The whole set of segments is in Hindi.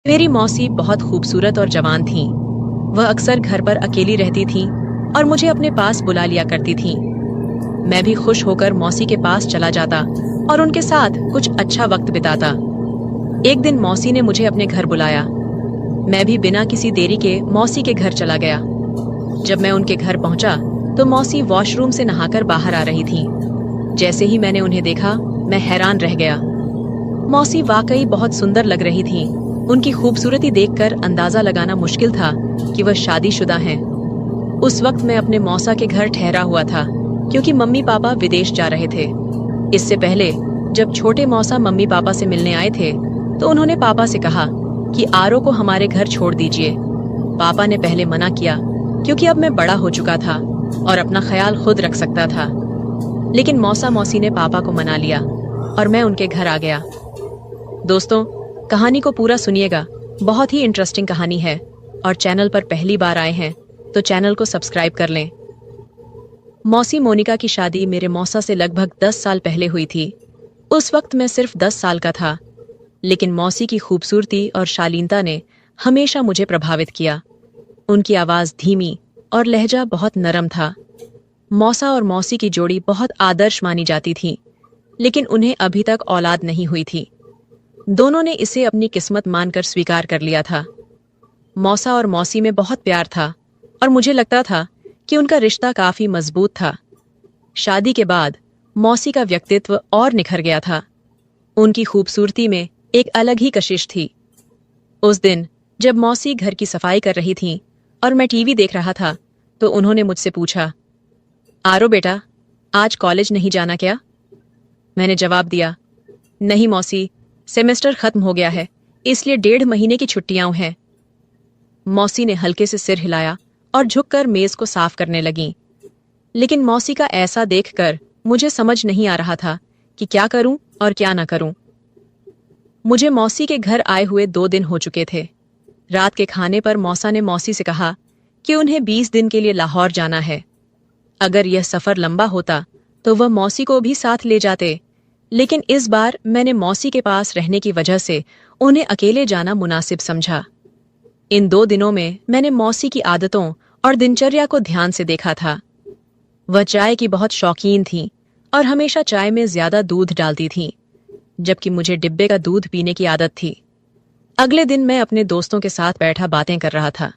मेरी मौसी बहुत खूबसूरत और जवान थीं। वह अक्सर घर पर अकेली रहती थीं और मुझे अपने पास बुला लिया करती थीं। मैं भी खुश होकर मौसी के पास चला जाता और उनके साथ कुछ अच्छा वक्त बिताता। एक दिन मौसी ने मुझे अपने घर बुलाया। मैं भी बिना किसी देरी के मौसी के घर चला गया। जब मैं उनके घर पहुंचा तो मौसी वॉशरूम से नहाकर बाहर आ रही थीं। जैसे ही मैंने उन्हें देखा, मैं हैरान रह गया। मौसी वाकई बहुत सुंदर लग रही थीं। उनकी खूबसूरती देखकर अंदाजा लगाना मुश्किल था कि वह शादीशुदा हैं। उस वक्त मैं अपने मौसा के घर ठहरा हुआ था क्योंकि मम्मी पापा विदेश जा रहे थे। इससे पहले जब छोटे मौसा मम्मी पापा से मिलने आए थे तो उन्होंने पापा से कहा कि आरो को हमारे घर छोड़ दीजिए। पापा ने पहले मना किया क्योंकि अब मैं बड़ा हो चुका था और अपना ख्याल खुद रख सकता था। लेकिन मौसा मौसी ने पापा को मना लिया और मैं उनके घर आ गया। दोस्तों, कहानी को पूरा सुनिएगा। बहुत ही इंटरेस्टिंग कहानी है और चैनल पर पहली बार आए हैं तो चैनल को सब्सक्राइब कर लें। मौसी मोनिका की शादी मेरे मौसा से लगभग 10 साल पहले हुई थी। उस वक्त मैं सिर्फ 10 साल का था, लेकिन मौसी की खूबसूरती और शालीनता ने हमेशा मुझे प्रभावित किया। उनकी आवाज़ धीमी और लहजा बहुत नरम था। मौसा और मौसी की जोड़ी बहुत आदर्श मानी जाती थी, लेकिन उन्हें अभी तक औलाद नहीं हुई थी। दोनों ने इसे अपनी किस्मत मानकर स्वीकार कर लिया था। मौसा और मौसी में बहुत प्यार था और मुझे लगता था कि उनका रिश्ता काफी मजबूत था। शादी के बाद मौसी का व्यक्तित्व और निखर गया था। उनकी खूबसूरती में एक अलग ही कशिश थी। उस दिन जब मौसी घर की सफाई कर रही थीं और मैं टीवी देख रहा था तो उन्होंने मुझसे पूछा, आरो बेटा, आज कॉलेज नहीं जाना क्या? मैंने जवाब दिया, नहीं मौसी, सेमेस्टर खत्म हो गया है, इसलिए 1.5 महीने की छुट्टियां हैं। मौसी ने हल्के से सिर हिलाया और झुककर मेज को साफ करने लगीं। लेकिन मौसी का ऐसा देखकर मुझे समझ नहीं आ रहा था कि क्या करूं और क्या ना करूं। मुझे मौसी के घर आए हुए 2 दिन हो चुके थे। रात के खाने पर मौसा ने मौसी से कहा कि उन्हें 20 दिन के लिए लाहौर जाना है। अगर यह सफर लंबा होता तो वह मौसी को भी साथ ले जाते, लेकिन इस बार मैंने मौसी के पास रहने की वजह से उन्हें अकेले जाना मुनासिब समझा। इन 2 दिनों में मैंने मौसी की आदतों और दिनचर्या को ध्यान से देखा था। वह चाय की बहुत शौकीन थीं और हमेशा चाय में ज्यादा दूध डालती थीं, जबकि मुझे डिब्बे का दूध पीने की आदत थी। अगले दिन मैं अपने दोस्तों के साथ बैठा बातें कर रहा था।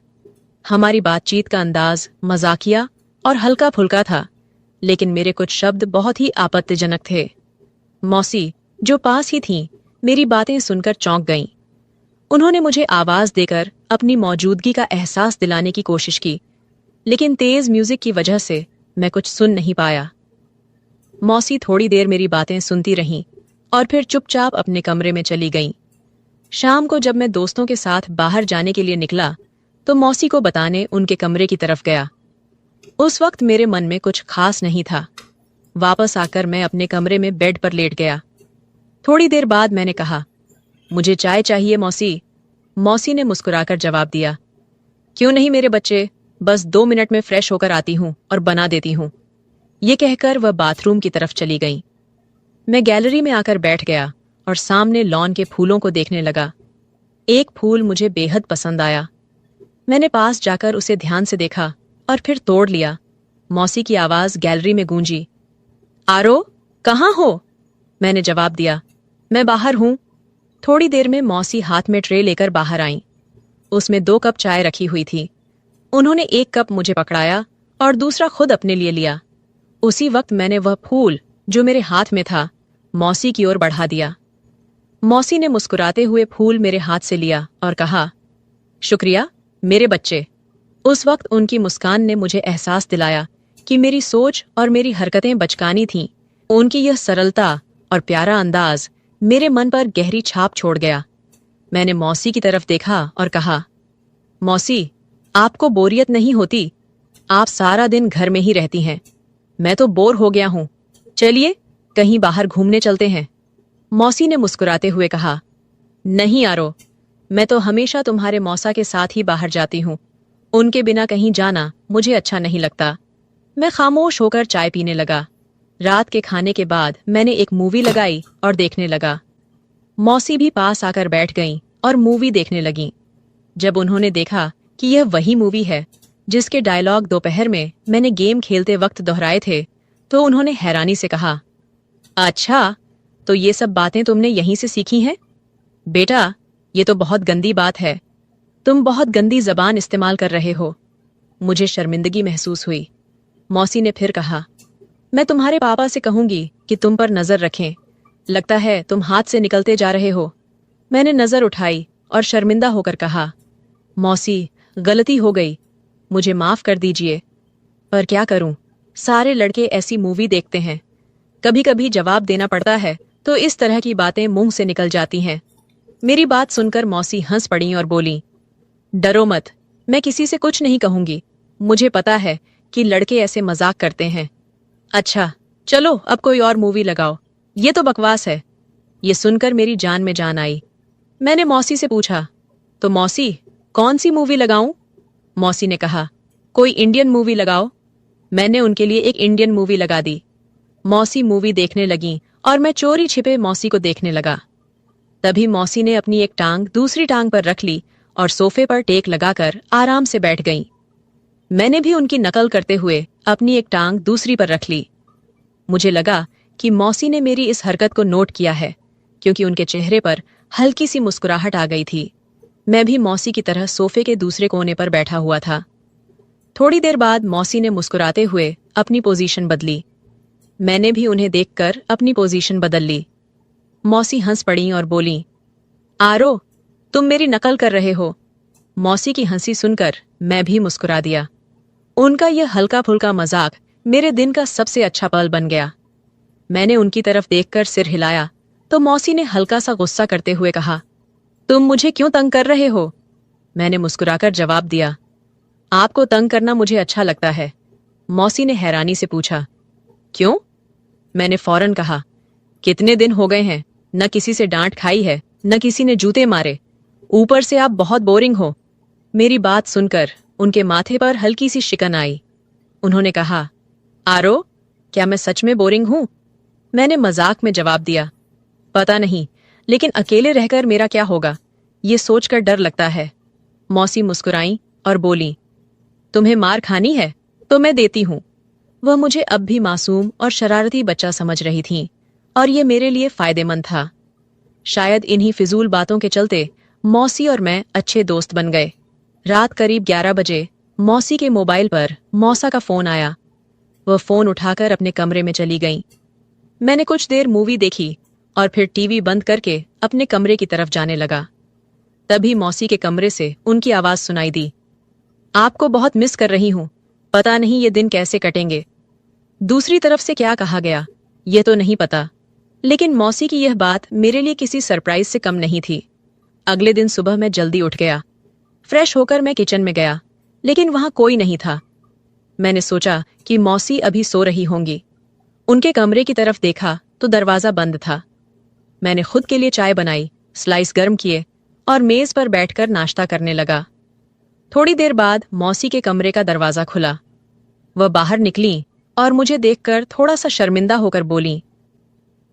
हमारी बातचीत का अंदाज मजाकिया और हल्का फुल्का था, लेकिन मेरे कुछ शब्द बहुत ही आपत्तिजनक थे। मौसी, जो पास ही थीं, मेरी बातें सुनकर चौंक गईं। उन्होंने मुझे आवाज देकर अपनी मौजूदगी का एहसास दिलाने की कोशिश की, लेकिन तेज म्यूजिक की वजह से मैं कुछ सुन नहीं पाया। मौसी थोड़ी देर मेरी बातें सुनती रहीं और फिर चुपचाप अपने कमरे में चली गईं। शाम को जब मैं दोस्तों के साथ बाहर जाने के लिए निकला तो मौसी को बताने उनके कमरे की तरफ गया। उस वक्त मेरे मन में कुछ खास नहीं था। वापस आकर मैं अपने कमरे में बेड पर लेट गया। थोड़ी देर बाद मैंने कहा, मुझे चाय चाहिए मौसी। मौसी ने मुस्कुराकर जवाब दिया, क्यों नहीं मेरे बच्चे, बस 2 मिनट में फ्रेश होकर आती हूँ और बना देती हूँ। ये कहकर वह बाथरूम की तरफ चली गई। मैं गैलरी में आकर बैठ गया और सामने लॉन के फूलों को देखने लगा। एक फूल मुझे बेहद पसंद आया। मैंने पास जाकर उसे ध्यान से देखा और फिर तोड़ लिया। मौसी की आवाज गैलरी में गूंजी, आरो, कहाँ हो? मैंने जवाब दिया, मैं बाहर हूं। थोड़ी देर में मौसी हाथ में ट्रे लेकर बाहर आईं। उसमें 2 कप चाय रखी हुई थी। उन्होंने एक कप मुझे पकड़ाया और दूसरा खुद अपने लिए लिया। उसी वक्त मैंने वह फूल जो मेरे हाथ में था मौसी की ओर बढ़ा दिया। मौसी ने मुस्कुराते हुए फूल मेरे हाथ से लिया और कहा, शुक्रिया मेरे बच्चे। उस वक्त उनकी मुस्कान ने मुझे एहसास दिलाया कि मेरी सोच और मेरी हरकतें बचकानी थीं। उनकी यह सरलता और प्यारा अंदाज मेरे मन पर गहरी छाप छोड़ गया। मैंने मौसी की तरफ देखा और कहा, मौसी, आपको बोरियत नहीं होती? आप सारा दिन घर में ही रहती हैं। मैं तो बोर हो गया हूं। चलिए कहीं बाहर घूमने चलते हैं। मौसी ने मुस्कुराते हुए कहा, नहीं आरो, मैं तो हमेशा तुम्हारे मौसा के साथ ही बाहर जाती हूँ। उनके बिना कहीं जाना मुझे अच्छा नहीं लगता। मैं खामोश होकर चाय पीने लगा। रात के खाने के बाद मैंने एक मूवी लगाई और देखने लगा। मौसी भी पास आकर बैठ गईं और मूवी देखने लगीं। जब उन्होंने देखा कि यह वही मूवी है जिसके डायलॉग दोपहर में मैंने गेम खेलते वक्त दोहराए थे, तो उन्होंने हैरानी से कहा, अच्छा, तो ये सब बातें तुमने यहीं से सीखी हैं? बेटा, ये तो बहुत गंदी बात है। तुम बहुत गंदी जबान इस्तेमाल कर रहे हो। मुझे शर्मिंदगी महसूस हुई। मौसी ने फिर कहा, मैं तुम्हारे पापा से कहूंगी कि तुम पर नजर रखें। लगता है तुम हाथ से निकलते जा रहे हो। मैंने नजर उठाई और शर्मिंदा होकर कहा, मौसी, गलती हो गई, मुझे माफ कर दीजिए। पर क्या करूं, सारे लड़के ऐसी मूवी देखते हैं। कभी कभी जवाब देना पड़ता है तो इस तरह की बातें मुंह से निकल जाती हैं। मेरी बात सुनकर मौसी हंस पड़ी और बोली, डरो मत, मैं किसी से कुछ नहीं कहूंगी। मुझे पता है कि लड़के ऐसे मजाक करते हैं। अच्छा, चलो अब कोई और मूवी लगाओ, ये तो बकवास है। ये सुनकर मेरी जान में जान आई। मैंने मौसी से पूछा, तो मौसी, कौन सी मूवी लगाऊं? मौसी ने कहा, कोई इंडियन मूवी लगाओ। मैंने उनके लिए एक इंडियन मूवी लगा दी। मौसी मूवी देखने लगी और मैं चोरी छिपे मौसी को देखने लगा। तभी मौसी ने अपनी एक टांग दूसरी टांग पर रख ली और सोफे पर टेक लगाकर आराम से बैठ गईं। मैंने भी उनकी नकल करते हुए अपनी एक टांग दूसरी पर रख ली। मुझे लगा कि मौसी ने मेरी इस हरकत को नोट किया है, क्योंकि उनके चेहरे पर हल्की सी मुस्कुराहट आ गई थी। मैं भी मौसी की तरह सोफे के दूसरे कोने पर बैठा हुआ था। थोड़ी देर बाद मौसी ने मुस्कुराते हुए अपनी पोजीशन बदली। मैंने भी उन्हें देखकर अपनी पोजीशन बदल ली। मौसी हंस पड़ी और बोली, आरो, तुम मेरी नकल कर रहे हो। मौसी की हंसी सुनकर मैं भी मुस्कुरा दिया। उनका यह हल्का फुल्का मजाक मेरे दिन का सबसे अच्छा पल बन गया। मैंने उनकी तरफ देखकर सिर हिलाया तो मौसी ने हल्का सा गुस्सा करते हुए कहा, तुम मुझे क्यों तंग कर रहे हो? मैंने मुस्कुराकर जवाब दिया, आपको तंग करना मुझे अच्छा लगता है। मौसी ने हैरानी से पूछा, क्यों? मैंने फौरन कहा, कितने दिन हो गए हैं, न किसी से डांट खाई है, न किसी ने जूते मारे। ऊपर से आप बहुत बोरिंग हो। मेरी बात सुनकर उनके माथे पर हल्की सी शिकन आई। उन्होंने कहा, आरो, क्या मैं सच में बोरिंग हूं? मैंने मजाक में जवाब दिया, पता नहीं, लेकिन अकेले रहकर मेरा क्या होगा, ये सोचकर डर लगता है। मौसी मुस्कुराई और बोली, तुम्हें मार खानी है तो मैं देती हूं। वह मुझे अब भी मासूम और शरारती बच्चा समझ रही थीं, और ये मेरे लिए फायदेमंद था। शायद इन्हीं फिजूल बातों के चलते मौसी और मैं अच्छे दोस्त बन गए। रात करीब 11 बजे मौसी के मोबाइल पर मौसा का फोन आया। वह फोन उठाकर अपने कमरे में चली गईं। मैंने कुछ देर मूवी देखी और फिर टीवी बंद करके अपने कमरे की तरफ जाने लगा। तभी मौसी के कमरे से उनकी आवाज सुनाई दी, आपको बहुत मिस कर रही हूं, पता नहीं ये दिन कैसे कटेंगे। दूसरी तरफ से क्या कहा गया ये तो नहीं पता, लेकिन मौसी की यह बात मेरे लिए किसी सरप्राइज से कम नहीं थी। अगले दिन सुबह मैं जल्दी उठ गया। फ्रेश होकर मैं किचन में गया, लेकिन वहां कोई नहीं था। मैंने सोचा कि मौसी अभी सो रही होंगी। उनके कमरे की तरफ देखा तो दरवाजा बंद था। मैंने खुद के लिए चाय बनाई, स्लाइस गर्म किए और मेज पर बैठकर नाश्ता करने लगा। थोड़ी देर बाद मौसी के कमरे का दरवाजा खुला। वह बाहर निकली और मुझे देखकर थोड़ा सा शर्मिंदा होकर बोली,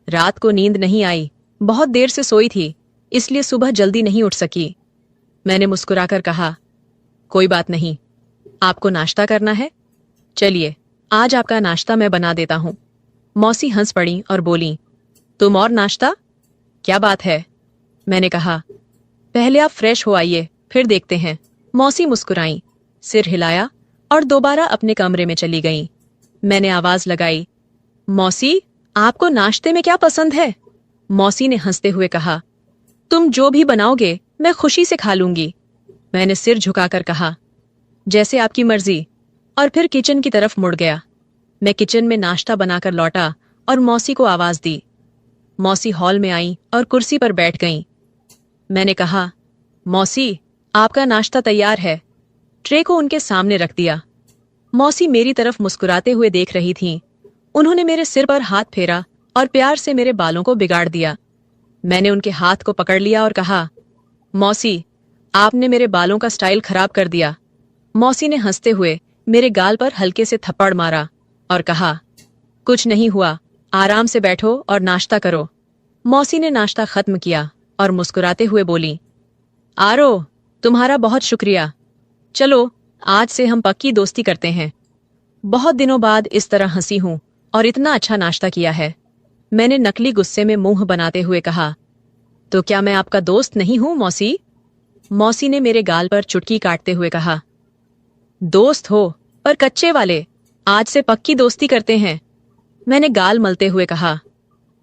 रात को नींद नहीं आई, बहुत देर से सोई थी, इसलिए सुबह जल्दी नहीं उठ सकी। मैंने मुस्कुराकर कहा, कोई बात नहीं, आपको नाश्ता करना है? चलिए, आज आपका नाश्ता मैं बना देता हूं। मौसी हंस पड़ी और बोली, तुम और नाश्ता? क्या बात है? मैंने कहा, पहले आप फ्रेश हो आइए, फिर देखते हैं। मौसी मुस्कुराई, सिर हिलाया और दोबारा अपने कमरे में चली गईं। मैंने आवाज लगाई, मौसी, आपको नाश्ते में क्या पसंद है? मौसी ने हंसते हुए कहा, तुम जो भी बनाओगे मैं खुशी से खा लूंगी। मैंने सिर झुकाकर कहा, जैसे आपकी मर्जी, और फिर किचन की तरफ मुड़ गया। मैं किचन में नाश्ता बनाकर लौटा और मौसी को आवाज दी। मौसी हॉल में आई और कुर्सी पर बैठ गईं। मैंने कहा, मौसी, आपका नाश्ता तैयार है। ट्रे को उनके सामने रख दिया। मौसी मेरी तरफ मुस्कुराते हुए देख रही थीं। उन्होंने मेरे सिर पर हाथ फेरा और प्यार से मेरे बालों को बिगाड़ दिया। मैंने उनके हाथ को पकड़ लिया और कहा, मौसी, आपने मेरे बालों का स्टाइल खराब कर दिया। मौसी ने हंसते हुए मेरे गाल पर हल्के से थप्पड़ मारा और कहा, कुछ नहीं हुआ, आराम से बैठो और नाश्ता करो। मौसी ने नाश्ता खत्म किया और मुस्कुराते हुए बोली, आरो, तुम्हारा बहुत शुक्रिया। चलो, आज से हम पक्की दोस्ती करते हैं। बहुत दिनों बाद इस तरह हंसी हूं और इतना अच्छा नाश्ता किया है। मैंने नकली गुस्से में मुंह बनाते हुए कहा, तो क्या मैं आपका दोस्त नहीं हूं मौसी? मौसी ने मेरे गाल पर चुटकी काटते हुए कहा, दोस्त हो पर कच्चे वाले। आज से पक्की दोस्ती करते हैं। मैंने गाल मलते हुए कहा,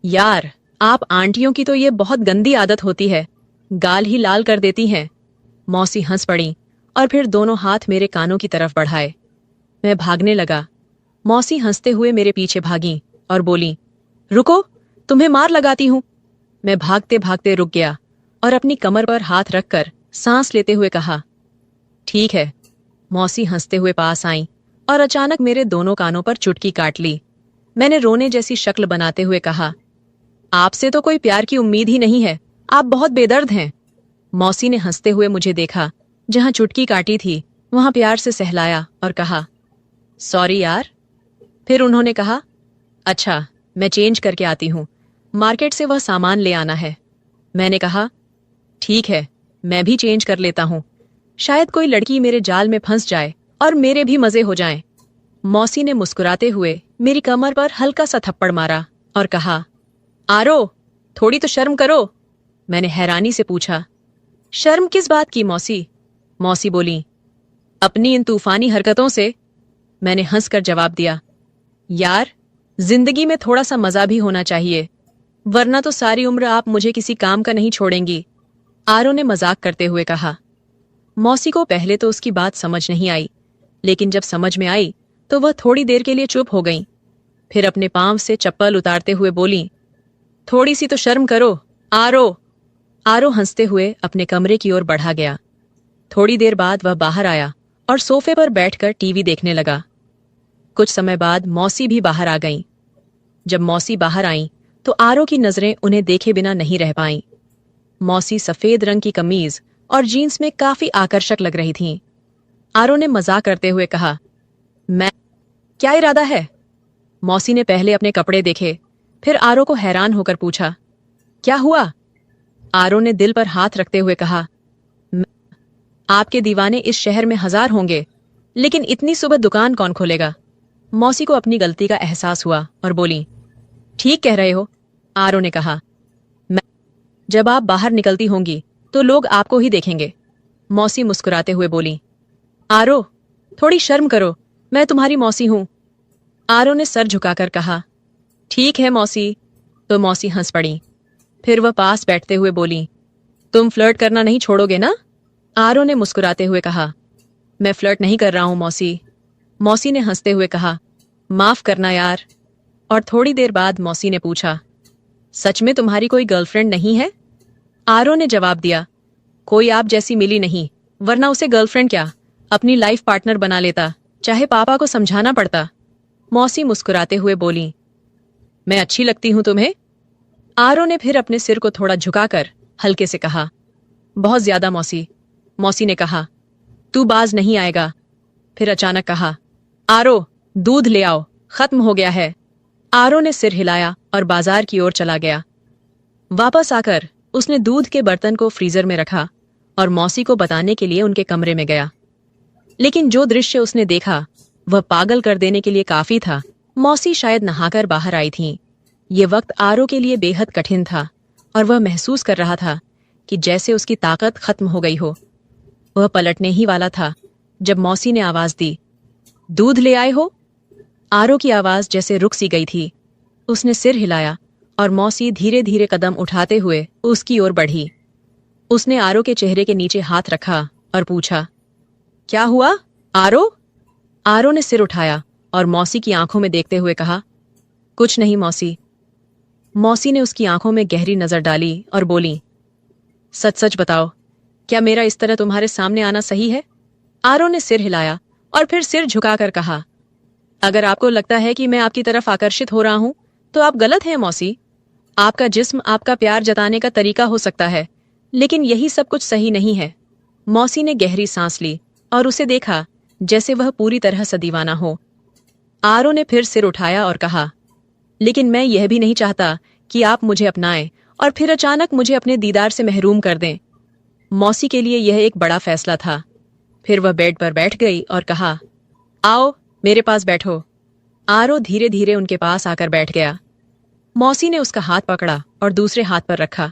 यार, आप आंटियों की तो ये बहुत गंदी आदत होती है, गाल ही लाल कर देती हैं। मौसी हंस पड़ी और फिर दोनों हाथ मेरे कानों की तरफ बढ़ाए। मैं भागने लगा। मौसी हंसते हुए मेरे पीछे भागी और बोली, रुको, तुम्हें मार लगाती हूं। मैं भागते भागते रुक गया और अपनी कमर पर हाथ रखकर सांस लेते हुए कहा, ठीक है। मौसी हंसते हुए पास आई और अचानक मेरे दोनों कानों पर चुटकी काट ली। मैंने रोने जैसी शक्ल बनाते हुए कहा, आपसे तो कोई प्यार की उम्मीद ही नहीं है, आप बहुत बेदर्द हैं। मौसी ने हंसते हुए मुझे देखा, जहां चुटकी काटी थी वहां प्यार से सहलाया और कहा, सॉरी यार। फिर उन्होंने कहा, अच्छा, मैं चेंज करके आती हूं, मार्केट से वह सामान ले आना है। मैंने कहा, ठीक है, मैं भी चेंज कर लेता हूं, शायद कोई लड़की मेरे जाल में फंस जाए और मेरे भी मजे हो जाएं। मौसी ने मुस्कुराते हुए मेरी कमर पर हल्का सा थप्पड़ मारा और कहा, आरो, थोड़ी तो शर्म करो। मैंने हैरानी से पूछा, शर्म किस बात की मौसी? मौसी बोली, अपनी इन तूफानी हरकतों से। मैंने हंसकर जवाब दिया, यार, जिंदगी में थोड़ा सा मजा भी होना चाहिए, वरना तो सारी उम्र आप मुझे किसी काम का नहीं छोड़ेंगी। आरो ने मजाक करते हुए कहा। मौसी को पहले तो उसकी बात समझ नहीं आई, लेकिन जब समझ में आई तो वह थोड़ी देर के लिए चुप हो गई। फिर अपने पांव से चप्पल उतारते हुए बोली, थोड़ी सी तो शर्म करो, आरो। आरो हंसते हुए अपने कमरे की ओर बढ़ा गया। थोड़ी देर बाद वह बाहर आया और सोफे पर बैठकर टीवी देखने लगा। कुछ समय बाद मौसी भी बाहर आ गईं। जब मौसी बाहर आईं तो आरो की नजरें उन्हें देखे बिना नहीं रह पाईं। मौसी सफेद रंग की कमीज और जीन्स में काफी आकर्षक लग रही थीं। आरो ने मजाक करते हुए कहा, मैं, क्या इरादा है? मौसी ने पहले अपने कपड़े देखे, फिर आरो को हैरान होकर पूछा, क्या हुआ? आरो ने दिल पर हाथ रखते हुए कहा, आपके दीवाने इस शहर में 1000 होंगे, लेकिन इतनी सुबह दुकान कौन खोलेगा? मौसी को अपनी गलती का एहसास हुआ और बोली, ठीक कह रहे हो। आरो ने कहा, जब आप बाहर निकलती होंगी तो लोग आपको ही देखेंगे। मौसी मुस्कुराते हुए बोली, आरो, थोड़ी शर्म करो, मैं तुम्हारी मौसी हूं। आरो ने सर झुकाकर कहा, ठीक है मौसी। तो मौसी हंस पड़ी। फिर वह पास बैठते हुए बोली, तुम फ्लर्ट करना नहीं छोड़ोगे ना? आरो ने मुस्कुराते हुए कहा, मैं फ्लर्ट नहीं कर रहा हूं मौसी। मौसी ने हंसते हुए कहा, माफ करना यार। और थोड़ी देर बाद मौसी ने पूछा, सच में तुम्हारी कोई गर्लफ्रेंड नहीं है? आरो ने जवाब दिया, कोई आप जैसी मिली नहीं, वरना उसे गर्लफ्रेंड क्या, अपनी लाइफ पार्टनर बना लेता, चाहे पापा को समझाना पड़ता। मौसी मुस्कुराते हुए बोली, मैं अच्छी लगती हूं तुम्हें? आरो ने फिर अपने सिर को थोड़ा झुकाकर हल्के से कहा, बहुत ज्यादा मौसी। मौसी ने कहा, तू बाज नहीं आएगा। फिर अचानक कहा, आरो, दूध ले आओ, खत्म हो गया है। आरो ने सिर हिलाया और बाजार की ओर चला गया। वापस आकर उसने दूध के बर्तन को फ्रीजर में रखा और मौसी को बताने के लिए उनके कमरे में गया। लेकिन जो दृश्य उसने देखा वह पागल कर देने के लिए काफी था। मौसी शायद नहाकर बाहर आई थीं। ये वक्त आरो के लिए बेहद कठिन था और वह महसूस कर रहा था कि जैसे उसकी ताकत खत्म हो गई हो। वह पलटने ही वाला था जब मौसी ने आवाज दी, दूध ले आए हो? आरो की आवाज जैसे रुक सी गई थी। उसने सिर हिलाया और मौसी धीरे धीरे कदम उठाते हुए उसकी ओर बढ़ी। उसने आरो के चेहरे के नीचे हाथ रखा और पूछा, क्या हुआ आरो? आरो ने सिर उठाया और मौसी की आंखों में देखते हुए कहा, कुछ नहीं मौसी। मौसी ने उसकी आंखों में गहरी नजर डाली और बोली, सच सच बताओ, क्या मेरा इस तरह तुम्हारे सामने आना सही है? आरो ने सिर हिलाया और फिर सिर झुकाकर कहा, अगर आपको लगता है कि मैं आपकी तरफ आकर्षित हो रहा हूं तो आप गलत हैं मौसी। आपका जिस्म आपका प्यार जताने का तरीका हो सकता है, लेकिन यही सब कुछ सही नहीं है। मौसी ने गहरी सांस ली और उसे देखा जैसे वह पूरी तरह से दीवाना हो। आरो ने फिर सिर उठाया और कहा, लेकिन मैं यह भी नहीं चाहता कि आप मुझे अपनाएं और फिर अचानक मुझे अपने दीदार से महरूम कर दें। मौसी के लिए यह एक बड़ा फैसला था। फिर वह बेड पर बैठ गई और कहा, आओ मेरे पास बैठो। आरो धीरे धीरे उनके पास आकर बैठ गया। मौसी ने उसका हाथ पकड़ा और दूसरे हाथ पर रखा।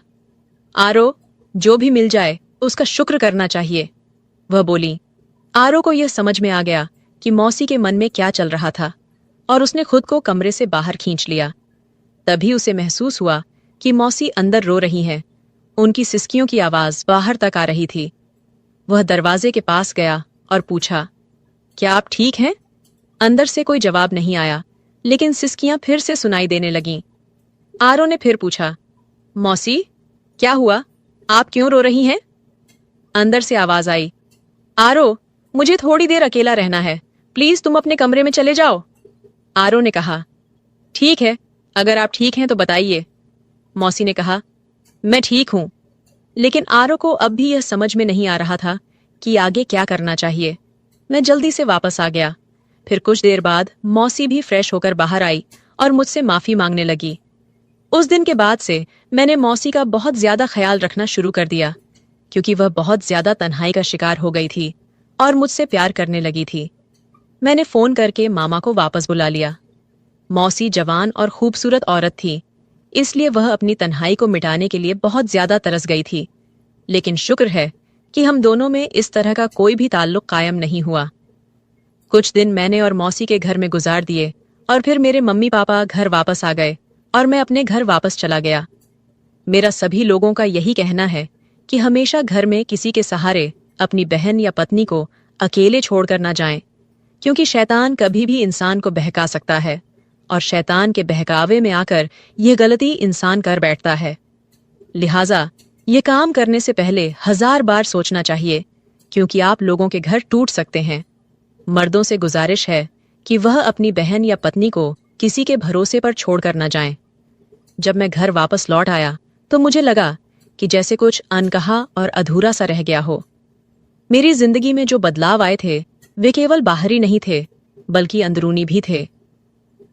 आरो, जो भी मिल जाए उसका शुक्र करना चाहिए, वह बोली। आरो को यह समझ में आ गया कि मौसी के मन में क्या चल रहा था और उसने खुद को कमरे से बाहर खींच लिया। तभी उसे महसूस हुआ कि मौसी अंदर रो रही हैं। उनकी सिसकियों की आवाज बाहर तक आ रही थी। वह दरवाजे के पास गया और पूछा, क्या आप ठीक हैं? अंदर से कोई जवाब नहीं आया, लेकिन सिसकियां फिर से सुनाई देने लगीं। आरो ने फिर पूछा, मौसी, क्या हुआ? आप क्यों रो रही हैं? अंदर से आवाज आई, आरो, मुझे थोड़ी देर अकेला रहना है, प्लीज तुम अपने कमरे में चले जाओ। आरो ने कहा, ठीक है, अगर आप ठीक हैं तो बताइए। मौसी ने कहा, मैं ठीक हूं। लेकिन आरो को अब भी यह समझ में नहीं आ रहा था कि आगे क्या करना चाहिए। मैं जल्दी से वापस आ गया। फिर कुछ देर बाद मौसी भी फ्रेश होकर बाहर आई और मुझसे माफी मांगने लगी। उस दिन के बाद से मैंने मौसी का बहुत ज्यादा ख्याल रखना शुरू कर दिया, क्योंकि वह बहुत ज्यादा तन्हाई का शिकार हो गई थी और मुझसे प्यार करने लगी थी। मैंने फोन करके मामा को वापस बुला लिया। मौसी जवान और खूबसूरत औरत थी, इसलिए वह अपनी तन्हाई को मिटाने के लिए बहुत ज्यादा तरस गई थी। लेकिन शुक्र है कि हम दोनों में इस तरह का कोई भी ताल्लुक कायम नहीं हुआ। कुछ दिन मैंने और मौसी के घर में गुजार दिए और फिर मेरे मम्मी पापा घर वापस आ गए और मैं अपने घर वापस चला गया। मेरा सभी लोगों का यही कहना है कि हमेशा घर में किसी के सहारे अपनी बहन या पत्नी को अकेले छोड़कर ना जाएं, क्योंकि शैतान कभी भी इंसान को बहका सकता है और शैतान के बहकावे में आकर यह गलती इंसान कर बैठता है। लिहाजा ये काम करने से पहले 1000 बार सोचना चाहिए, क्योंकि आप लोगों के घर टूट सकते हैं। मर्दों से गुजारिश है कि वह अपनी बहन या पत्नी को किसी के भरोसे पर छोड़कर न जाएं। जब मैं घर वापस लौट आया तो मुझे लगा कि जैसे कुछ अनकहा और अधूरा सा रह गया हो। मेरी जिंदगी में जो बदलाव आए थे वे केवल बाहरी नहीं थे, बल्कि अंदरूनी भी थे।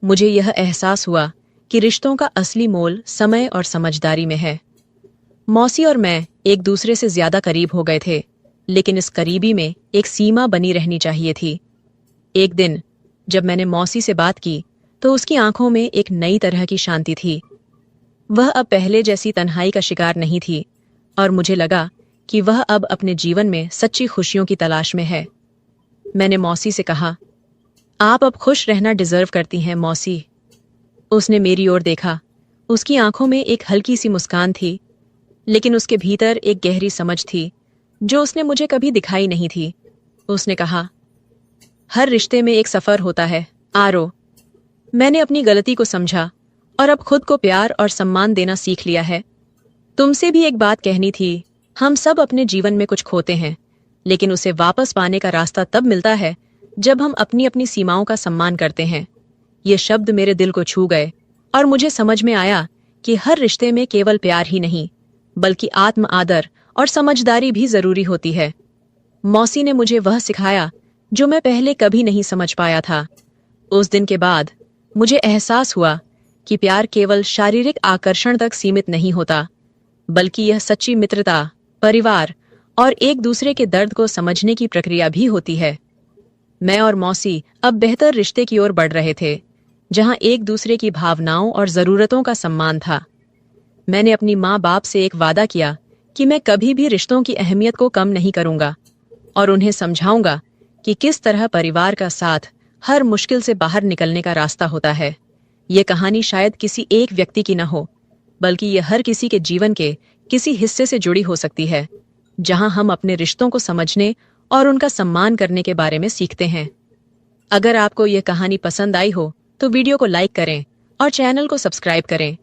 मुझे यह एहसास हुआ कि रिश्तों का असली मोल समय और समझदारी में है। मौसी और मैं एक दूसरे से ज्यादा करीब हो गए थे, लेकिन इस करीबी में एक सीमा बनी रहनी चाहिए थी। एक दिन जब मैंने मौसी से बात की तो उसकी आंखों में एक नई तरह की शांति थी। वह अब पहले जैसी तन्हाई का शिकार नहीं थी और मुझे लगा कि वह अब अपने जीवन में सच्ची खुशियों की तलाश में है। मैंने मौसी से कहा, आप अब खुश रहना डिजर्व करती हैं मौसी। उसने मेरी ओर देखा। उसकी आंखों में एक हल्की सी मुस्कान थी, लेकिन उसके भीतर एक गहरी समझ थी जो उसने मुझे कभी दिखाई नहीं थी। उसने कहा, हर रिश्ते में एक सफर होता है आरो। मैंने अपनी गलती को समझा और अब खुद को प्यार और सम्मान देना सीख लिया है। तुमसे भी एक बात कहनी थी, हम सब अपने जीवन में कुछ खोते हैं, लेकिन उसे वापस पाने का रास्ता तब मिलता है जब हम अपनी अपनी सीमाओं का सम्मान करते हैं। ये शब्द मेरे दिल को छू गए और मुझे समझ में आया कि हर रिश्ते में केवल प्यार ही नहीं, बल्कि आत्म आदर और समझदारी भी जरूरी होती है। मौसी ने मुझे वह सिखाया जो मैं पहले कभी नहीं समझ पाया था। उस दिन के बाद मुझे एहसास हुआ कि प्यार केवल शारीरिक आकर्षण तक सीमित नहीं होता, बल्कि यह सच्ची मित्रता, परिवार और एक दूसरे के दर्द को समझने की प्रक्रिया भी होती है। मैं और मौसी अब बेहतर रिश्ते की ओर बढ़ रहे थे, जहां एक दूसरे की भावनाओं और जरूरतों का सम्मान था। मैंने अपनी माँ बाप से एक वादा किया कि मैं कभी भी रिश्तों की अहमियत को कम नहीं करूंगा और उन्हें समझाऊंगा कि किस तरह परिवार का साथ हर मुश्किल से बाहर निकलने का रास्ता होता है। ये कहानी शायद किसी एक व्यक्ति की न हो, बल्कि ये हर किसी के जीवन के किसी हिस्से से जुड़ी हो सकती है, जहां हम अपने रिश्तों को समझने और उनका सम्मान करने के बारे में सीखते हैं। अगर आपको यह कहानी पसंद आई हो तो वीडियो को लाइक करें और चैनल को सब्सक्राइब करें